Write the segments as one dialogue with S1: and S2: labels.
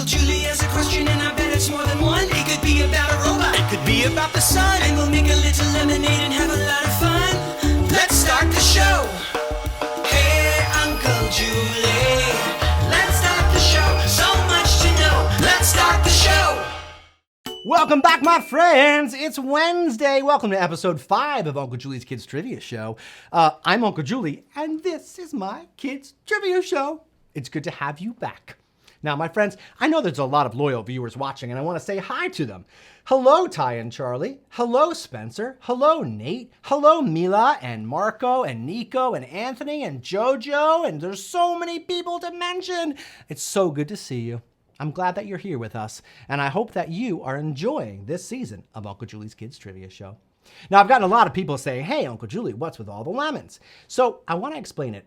S1: Julie has a question and I bet it's more than one. It could be about a robot, it could be about the sun, and we'll make a little lemonade and have a lot of fun. Let's start the show. Hey, Uncle Julie, let's start the show. So much to know. Let's start the show.
S2: Welcome back, my friends. It's Wednesday. Welcome to episode 5 of Uncle Julie's Kids Trivia Show. I'm Uncle Julie, and this is my Kids Trivia Show. It's good to have you back. Now, my friends, I know there's a lot of loyal viewers watching, and I want to say hi to them. Hello, Ty and Charlie. Hello, Spencer. Hello, Nate. Hello, Mila and Marco and Nico and Anthony and Jojo, and there's so many people to mention. It's so good to see you. I'm glad that you're here with us, and I hope that you are enjoying this season of Uncle Julie's Kids Trivia Show. Now, I've gotten a lot of people saying, hey, Uncle Julie, what's with all the lemons? So I want to explain it.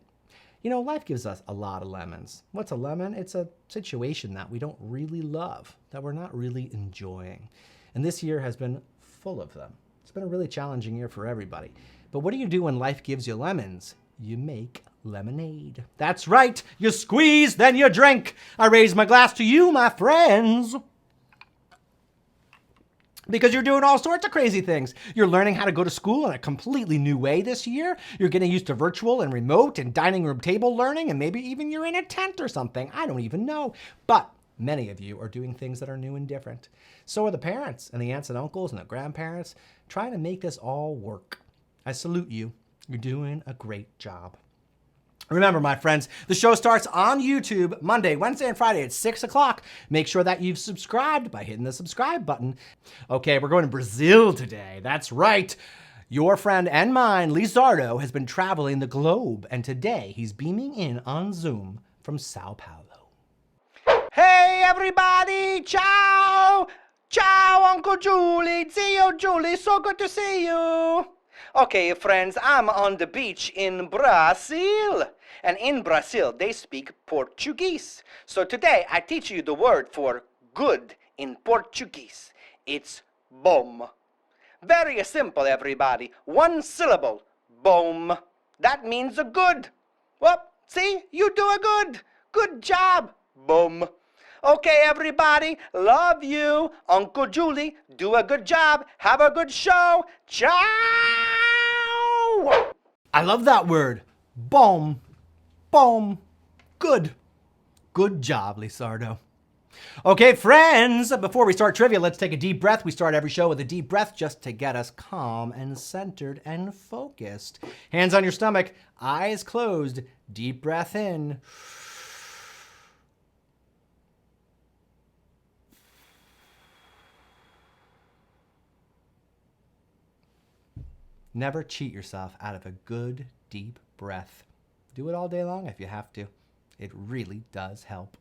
S2: You know, life gives us a lot of lemons. What's a lemon? It's a situation that we don't really love, that we're not really enjoying. And this year has been full of them. It's been a really challenging year for everybody. But what do you do when life gives you lemons? You make lemonade. That's right. You squeeze, then you drink. I raise my glass to you, my friends. Because you're doing all sorts of crazy things. You're learning how to go to school in a completely new way this year. You're getting used to virtual and remote and dining room table learning, and maybe even you're in a tent or something. I don't even know. But many of you are doing things that are new and different. So are the parents and the aunts and uncles and the grandparents trying to make this all work. I salute you. You're doing a great job. Remember, my friends, the show starts on YouTube Monday, Wednesday, and Friday at 6 o'clock. Make sure that you've subscribed by hitting the subscribe button. Okay, we're going to Brazil today. That's right. Your friend and mine, Lizardo, has been traveling the globe, and today he's beaming in on Zoom from Sao Paulo. Hey, everybody! Ciao! Ciao, Uncle Julie! Zio Julie, so good to see you! Okay, friends, I'm on the beach in Brazil. And in Brazil, they speak Portuguese. So today, I teach you the word for good in Portuguese. It's bom. Very simple, everybody. One syllable, bom. That means a good. Well, see, you do a good. Good job, bom. Okay, everybody, love you. Uncle Julie, do a good job. Have a good show. Ciao! I love that word. Bom. Bom. Good. Good job, Lizardo. Okay, friends, before we start trivia, let's take a deep breath. We start every show with a deep breath just to get us calm and centered and focused. Hands on your stomach, eyes closed, deep breath in. Never cheat yourself out of a good, deep breath. Do it all day long if you have to. It really does help.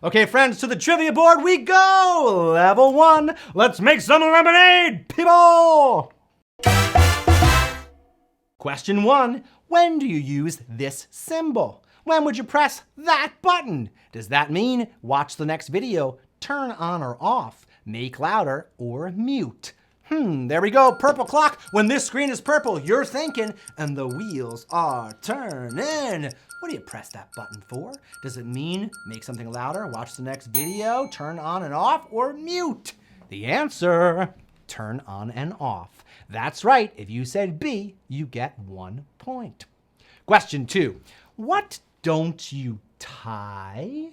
S2: Okay, friends, to the trivia board we go! Level 1, let's make some lemonade, people! Question 1, when do you use this symbol? When would you press that button? Does that mean watch the next video, turn on or off, make louder, or mute? There we go, purple clock. When this screen is purple, you're thinking, and the wheels are turning. What do you press that button for? Does it mean make something louder, watch the next video, turn on and off, or mute? The answer, turn on and off. That's right, if you said B, you get 1 point. Question 2, what don't you tie?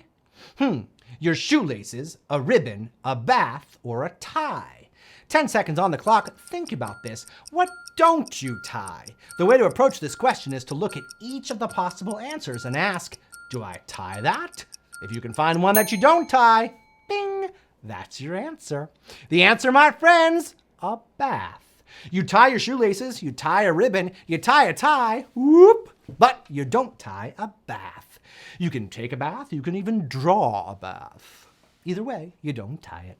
S2: Your shoelaces, a ribbon, a bath, or a tie? 10 seconds on the clock, think about this. What don't you tie? The way to approach this question is to look at each of the possible answers and ask, do I tie that? If you can find one that you don't tie, bing, that's your answer. The answer, my friends, a bath. You tie your shoelaces, you tie a ribbon, you tie a tie, whoop, but you don't tie a bath. You can take a bath, you can even draw a bath. Either way, you don't tie it.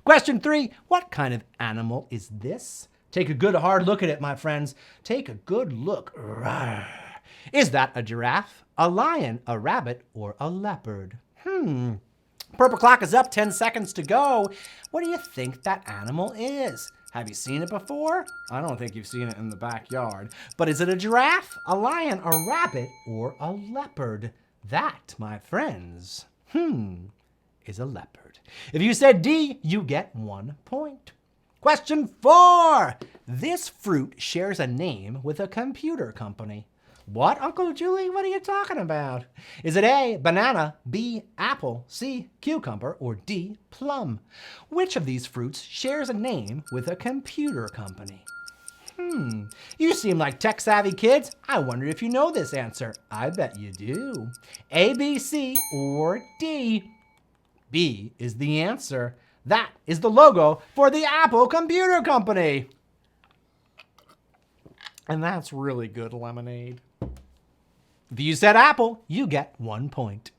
S2: Question 3, what kind of animal is this? Take a good hard look at it, my friends. Take a good look. Rawr. Is that a giraffe, a lion, a rabbit, or a leopard? Purple clock is up, 10 seconds to go. What do you think that animal is? Have you seen it before? I don't think you've seen it in the backyard. But is it a giraffe, a lion, a rabbit, or a leopard? That, my friends, is a leopard. If you said D, you get 1 point. Question 4. This fruit shares a name with a computer company. What, Uncle Julie? What are you talking about? Is it A, banana, B, apple, C, cucumber, or D, plum? Which of these fruits shares a name with a computer company? You seem like tech-savvy kids. I wonder if you know this answer. I bet you do. A, B, C, or D? B is the answer. That is the logo for the Apple Computer Company. And that's really good lemonade. If you said apple, you get 1 point.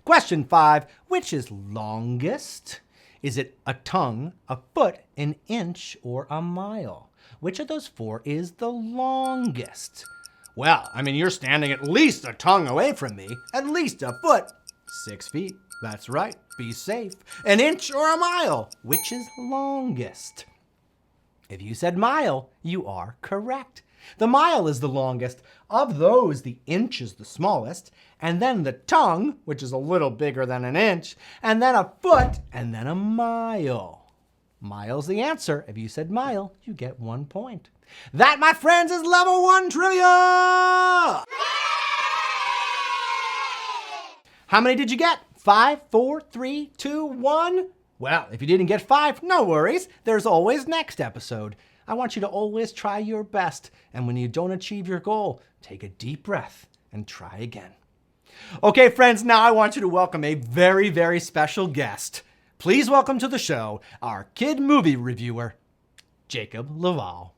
S2: Question 5, which is longest? Is it a tongue, a foot, an inch, or a mile? Which of those 4 is the longest? Well, I mean, you're standing at least a tongue away from me, at least a foot, 6 feet. That's right, be safe. An inch or a mile, which is longest? If you said mile, you are correct. The mile is the longest. Of those, the inch is the smallest, and then the tongue, which is a little bigger than an inch, and then a foot, and then a mile. Mile's the answer. If you said mile, you get 1 point. That, my friends, is level 1 trivia! How many did you get? 5, 4, 3, 2, 1? Well, if you didn't get 5, no worries. There's always next episode. I want you to always try your best. And when you don't achieve your goal, take a deep breath and try again. Okay, friends, now I want you to welcome a very, very special guest. Please welcome to the show our kid movie reviewer, Jacob Laval.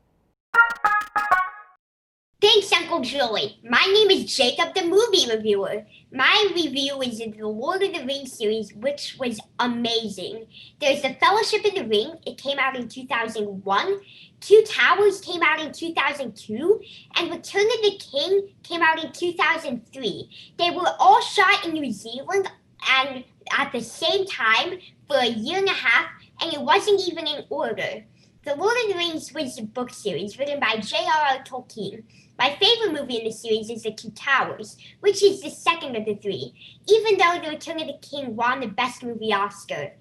S3: Thanks, Uncle Julie. My name is Jacob, the movie reviewer. My review is in the Lord of the Rings series, which was amazing. There's The Fellowship of the Ring. It came out in 2001. Two Towers came out in 2002. And Return of the King came out in 2003. They were all shot in New Zealand and at the same time for a year and a half, and it wasn't even in order. The Lord of the Rings was a book series written by J.R.R. Tolkien. My favorite movie in the series is The Two Towers, which is the second of the 3, even though The Return of the King won the Best Movie Oscar.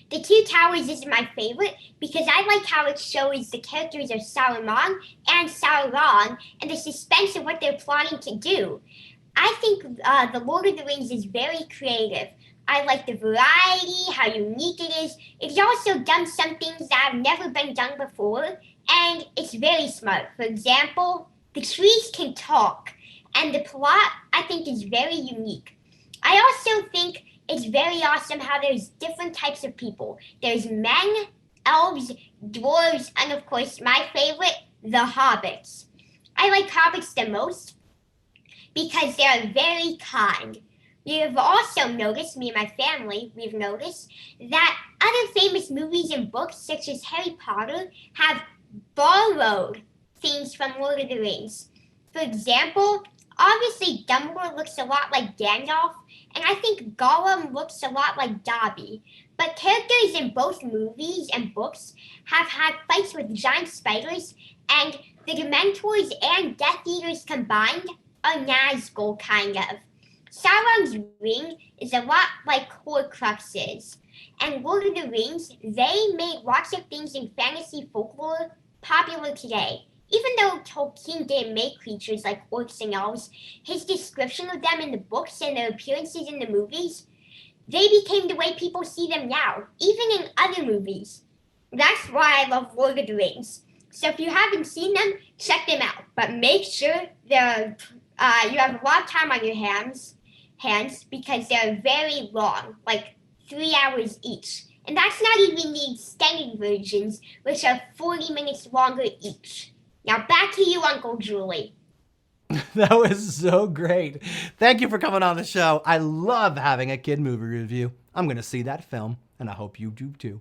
S3: The Two Towers is my favorite because I like how it shows the characters of Saruman and Sauron and the suspense of what they're plotting to do. I think The Lord of the Rings is very creative. I like the variety, how unique it is. It's also done some things that have never been done before, and it's very smart. For example, the trees can talk, and the plot, I think, is very unique. I also think it's very awesome how there's different types of people. There's men, elves, dwarves, and of course, my favorite, the hobbits. I like hobbits the most because they're very kind. We have also noticed, me and my family, we've noticed that other famous movies and books, such as Harry Potter, have borrowed things from Lord of the Rings. For example, obviously Dumbledore looks a lot like Gandalf, and I think Gollum looks a lot like Dobby. But characters in both movies and books have had fights with giant spiders, and the Dementors and Death Eaters combined are Nazgul, kind of. Sauron's ring is a lot like Horcruxes. And Lord of the Rings, they made lots of things in fantasy folklore popular today. Even though Tolkien didn't make creatures like orcs and elves, his description of them in the books and their appearances in the movies, they became the way people see them now, even in other movies. That's why I love Lord of the Rings. So if you haven't seen them, check them out. But make sure you have a lot of time on your hands because they're very long, like 3 hours each. And that's not even the extended versions, which are 40 minutes longer each. Now back to you, Uncle Julie.
S2: That was so great. Thank you for coming on the show. I love having a kid movie review. I'm going to see that film, and I hope you do too.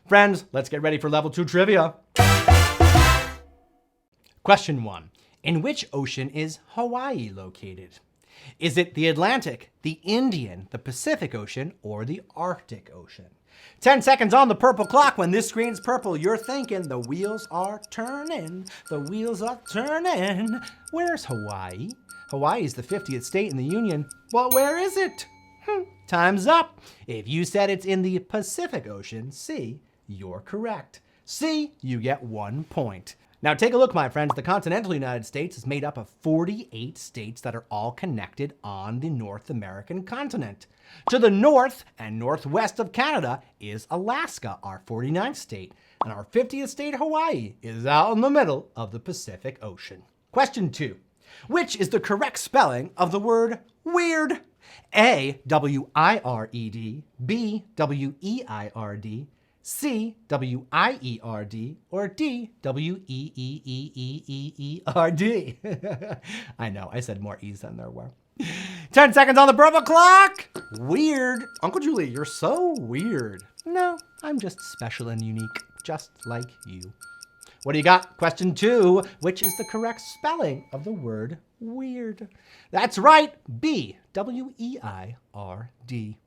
S2: Friends, let's get ready for level 2 trivia. Question 1. In which ocean is Hawaii located? Is it the Atlantic, the Indian, the Pacific Ocean, or the Arctic Ocean? 10 seconds on the purple clock. When this screen's purple, you're thinking the wheels are turning. The wheels are turning. Where's Hawaii? Hawaii is the 50th state in the Union. Well, where is it? Time's up. If you said it's in the Pacific Ocean, C, you're correct. C, you get 1 point. Now take a look, my friends. The continental United States is made up of 48 states that are all connected on the North American continent. To the north and northwest of Canada is Alaska, our 49th state, and our 50th state, Hawaii, is out in the middle of the Pacific Ocean. Question 2. Which is the correct spelling of the word weird? A, W-I-R-E-D, B, W-E-I-R-D, C, W-I-E-R-D, or D, W-E-E-E-E-E-E-R-D. I know, I said more E's than there were. 10 seconds on the purple clock. Weird. Uncle Julie, you're so weird. No, I'm just special and unique, just like you. What do you got? Question 2. Which is the correct spelling of the word weird? That's right, B, W-E-I-R-D.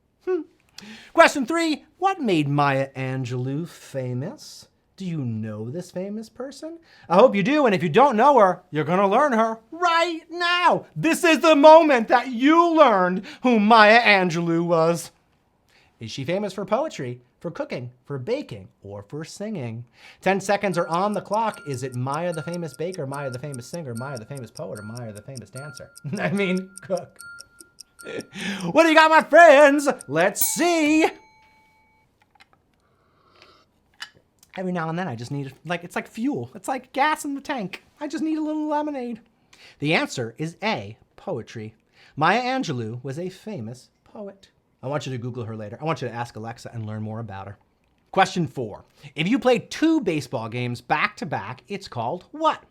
S2: Question 3. What made Maya Angelou famous? Do you know this famous person? I hope you do, and if you don't know her, you're gonna learn her right now. This is the moment that you learned who Maya Angelou was. Is she famous for poetry, for cooking, for baking, or for singing? 10 seconds are on the clock. Is it Maya the famous baker, Maya the famous singer, Maya the famous poet, or Maya the famous dancer? I mean, cook. What do you got, my friends? Let's see. Every now and then I just need, it's like fuel. It's like gas in the tank. I just need a little lemonade. The answer is A, poetry. Maya Angelou was a famous poet. I want you to Google her later. I want you to ask Alexa and learn more about her. Question 4. If you play 2 baseball games back to back, it's called what?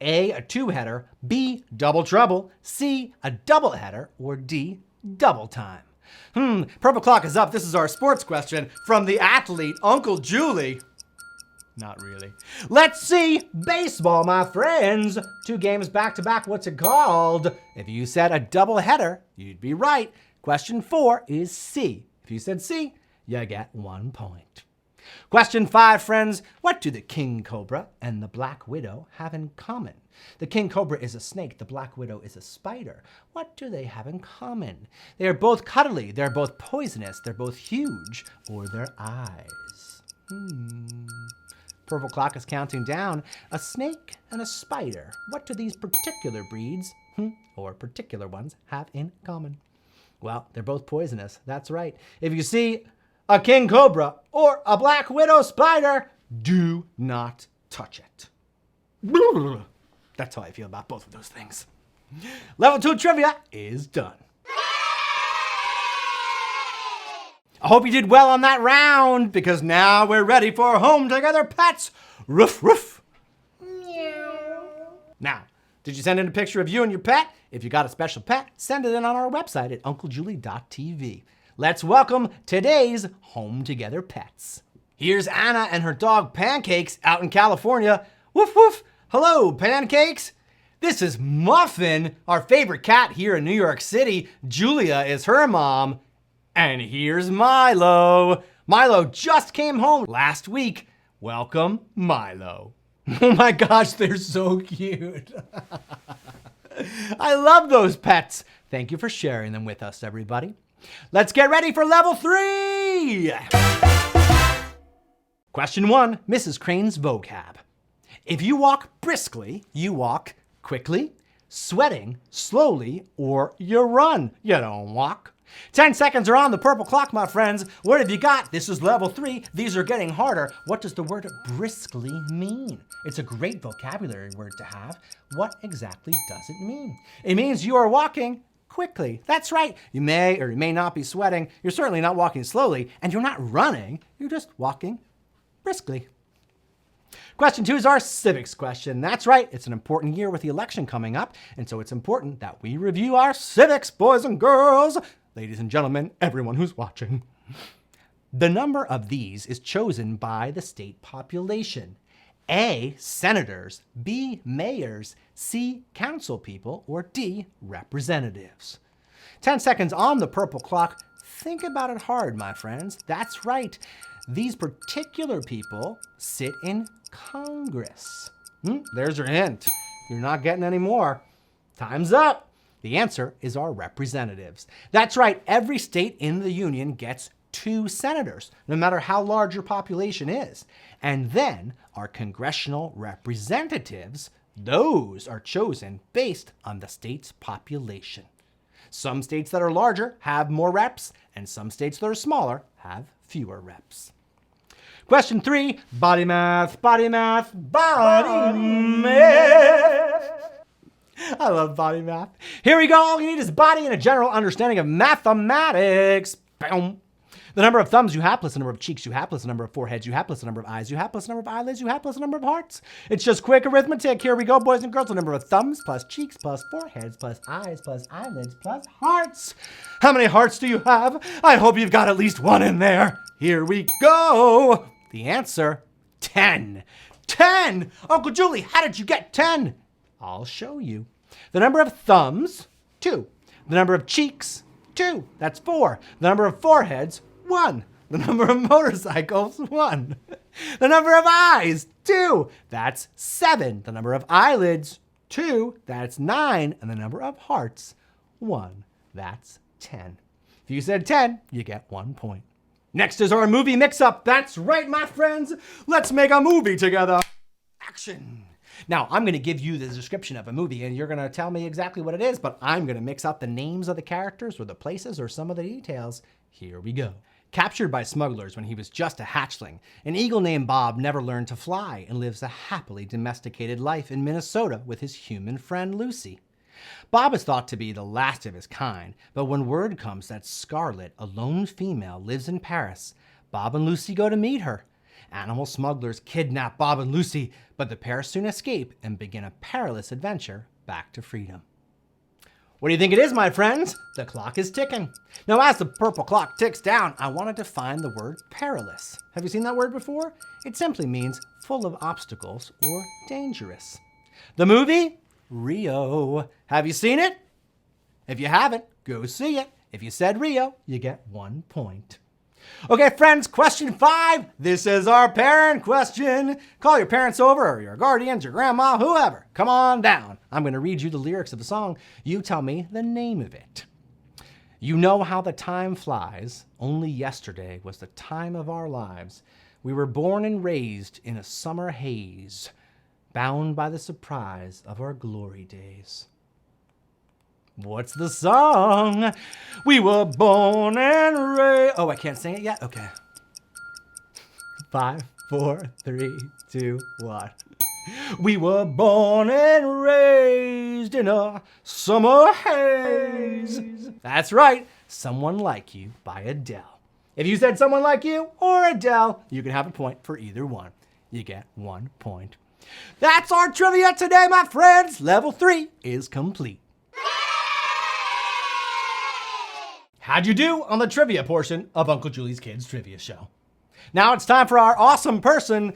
S2: A two-header, B, double trouble, C, a doubleheader, or D, double time. Purple clock is up. This is our sports question from the athlete, Uncle Julie. Not really. Let's see baseball, my friends. 2 games back to back. What's it called? If you said a doubleheader, you'd be right. Question 4 is C. If you said C, you get 1 point. Question 5, friends. What do the king cobra and the black widow have in common? The king cobra is a snake. The black widow is a spider. What do they have in common? They are both cuddly. They're both poisonous. They're both huge. Or their eyes. Purple clock is counting down. A snake and a spider. What do these particular breeds, or particular ones, have in common? Well, they're both poisonous. That's right. If you see a king cobra or a black widow spider, do not touch it. That's how I feel about both of those things. Level 2 trivia is done. I hope you did well on that round, because now we're ready for Home Together Pets. Roof, roof. Meow. Now, did you send in a picture of you and your pet? If you got a special pet, send it in on our website at unclejulie.tv. Let's welcome today's Home Together Pets. Here's Anna and her dog Pancakes out in California. Woof, woof. Hello, Pancakes. This is Muffin, our favorite cat here in New York City. Julia is her mom. And here's Milo. Milo just came home last week. Welcome, Milo. Oh my gosh, they're so cute. I love those pets. Thank you for sharing them with us, everybody. Let's get ready for level 3. Question 1, Mrs. Crane's vocab. If you walk briskly, you walk quickly, sweating, slowly, or you run. You don't walk. 10 seconds are on the purple clock, my friends. What have you got? This is level 3. These are getting harder. What does the word briskly mean? It's a great vocabulary word to have. What exactly does it mean? It means you are walking quickly. That's right. You may or you may not be sweating. You're certainly not walking slowly, and you're not running. You're just walking briskly. Question 2 is our civics question. That's right, it's an important year with the election coming up, and so it's important that we review our civics, boys and girls. Ladies and gentlemen, everyone who's watching. The number of these is chosen by the state population. A, senators, B, mayors, C, council people, or D, representatives. 10 seconds on the purple clock. Think about it hard, my friends. That's right. These particular people sit in Congress. There's your hint. You're not getting any more. Time's up. The answer is our representatives. That's right, every state in the Union gets 2 senators, no matter how large your population is. And then our congressional representatives, those are chosen based on the state's population. Some states that are larger have more reps, and some states that are smaller have fewer reps. Question 3, body math, body math, body math. I love body math. Here we go. All you need is body and a general understanding of mathematics. Boom. The number of thumbs you have, plus the number of cheeks you have, plus the number of foreheads you have, plus the number of eyes you have, plus the number of eyelids you have, plus the number of hearts. It's just quick arithmetic. Here we go, boys and girls. The number of thumbs, plus cheeks, plus foreheads, plus eyes, plus eyelids, plus hearts. How many hearts do you have? I hope you've got at least one in there. Here we go. The answer, 10. 10! Uncle Julie, how did you get 10? I'll show you. The number of thumbs, 2. The number of cheeks, 2. That's 4. The number of foreheads, 1. The number of motorcycles, 1. The number of eyes, 2. That's 7. The number of eyelids, 2. That's 9. And the number of hearts, 1. That's 10. If you said 10, you get 1 point. Next is our movie mix-up. That's right, my friends. Let's make a movie together. Action. Now, I'm going to give you the description of a movie, and you're going to tell me exactly what it is, but I'm going to mix up the names of the characters or the places or some of the details. Here we go. Captured by smugglers when he was just a hatchling, an eagle named Bob never learned to fly and lives a happily domesticated life in Minnesota with his human friend Lucy. Bob is thought to be the last of his kind, but when word comes that Scarlett, a lone female, lives in Paris, Bob and Lucy go to meet her. Animal smugglers kidnap Bob and Lucy, but the pair soon escape and begin a perilous adventure back to freedom. What do you think it is, my friends? The clock is ticking. Now, as the purple clock ticks down, I want to define the word perilous. Have you seen that word before? It simply means full of obstacles or dangerous. The movie? Rio. Have you seen it? If you haven't, go see it. If you said Rio, you get 1 point. Okay, friends, question 5. This is our parent question. Call your parents over, or your guardians, your grandma, whoever. Come on down. I'm going to read you the lyrics of the song. You tell me the name of it. You know how the time flies. Only yesterday was the time of our lives. We were born and raised in a summer haze, bound by the surprise of our glory days. What's the song? We were born and raised. Oh, I can't sing it yet? Okay. 5, 4, 3, 2, 1. We were born and raised in a summer haze. That's right. Someone Like You by Adele. If you said Someone Like You or Adele, you can have a point for either one. You get 1 point. That's our trivia today, my friends. Level 3 is complete. How'd you do on the trivia portion of Uncle Julie's Kids Trivia Show? Now it's time for our awesome person.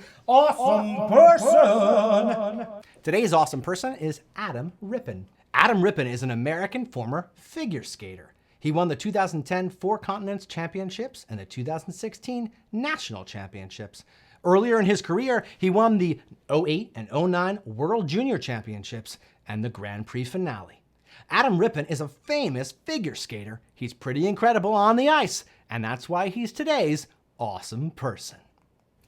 S2: Today's awesome person is Adam Rippon. Adam Rippon is an American former figure skater. He won the 2010 Four Continents Championships and the 2016 National Championships. Earlier in his career, he won the 2008 and 2009 World Junior Championships and the Grand Prix finale. Adam Rippon is a famous figure skater. He's pretty incredible on the ice, and that's why he's today's awesome person.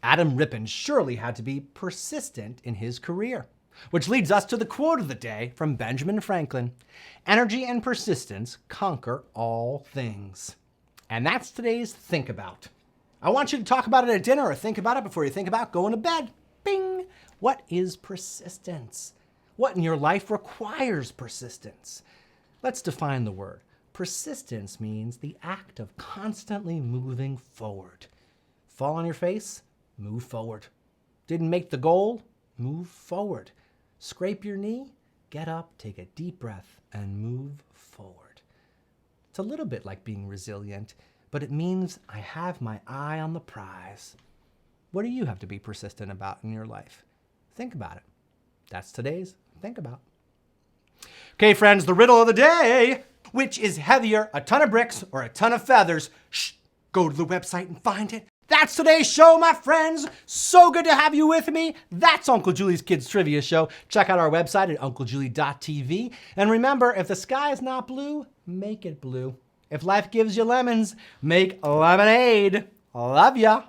S2: Adam Rippon surely had to be persistent in his career, which leads us to the quote of the day from Benjamin Franklin. Energy and persistence conquer all things. And that's today's Think About. I want you to talk about it at dinner or think about it before you think about going to bed. Bing! What is persistence? What in your life requires persistence? Let's define the word. Persistence means the act of constantly moving forward. Fall on your face? Move forward. Didn't make the goal? Move forward. Scrape your knee? Get up, take a deep breath, and move forward. It's a little bit like being resilient, but it means I have my eye on the prize. What do you have to be persistent about in your life? Think about it. That's today's Think About. Okay, friends, the riddle of the day. Which is heavier, a ton of bricks or a ton of feathers? Shh, go to the website and find it. That's today's show, my friends. So good to have you with me. That's Uncle Julie's Kids Trivia Show. Check out our website at unclejulie.tv. And remember, if the sky is not blue, make it blue. If life gives you lemons, make lemonade. Love ya.